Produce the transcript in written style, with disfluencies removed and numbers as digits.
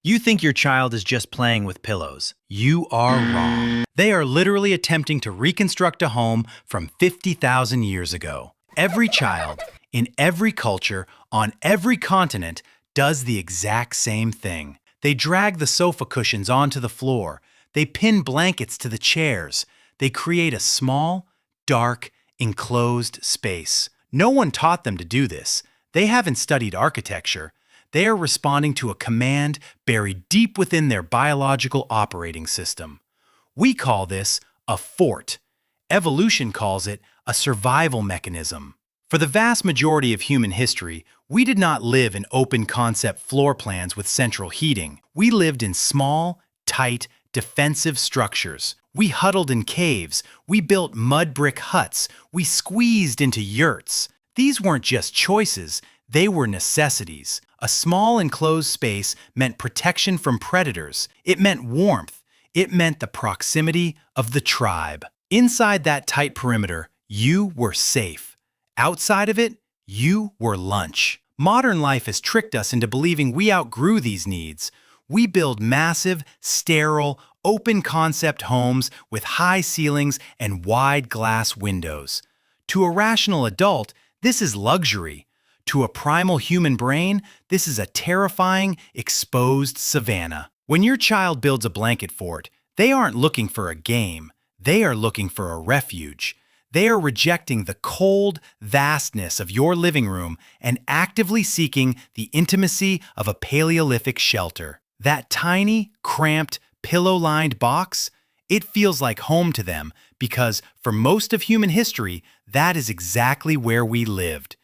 You think your child is just playing with pillows. You are wrong. They are literally attempting to reconstruct a home from 50,000 years ago. Every child, in every culture, on every continent, does the exact same thing. They drag the sofa cushions onto the floor. They pin blankets to the chairs. They create a small, dark, enclosed space. No one taught them to do this. They haven't studied architecture. They are responding to a command buried deep within their biological operating system. We call this a fort. Evolution calls it a survival mechanism. For the vast majority of human history, we did not live in open-concept floor plans with central heating. We lived in small, tight, defensive structures. We huddled in caves. We built mud brick huts. We squeezed into yurts. These weren't just choices, they were necessities. A small enclosed space meant protection from predators. It meant warmth. It meant the proximity of the tribe. Inside that tight perimeter, you were safe. Outside of it, you were lunch. Modern life has tricked us into believing we outgrew these needs. We build massive, sterile, open-concept homes with high ceilings and wide glass windows. To a rational adult, this is luxury. To a primal human brain, this is a terrifying, exposed savanna. When your child builds a blanket fort, they aren't looking for a game. They are looking for a refuge. They are rejecting the cold vastness of your living room and actively seeking the intimacy of a Paleolithic shelter. That tiny, cramped, pillow-lined box, it feels like home to them because, for most of human history, that is exactly where we lived.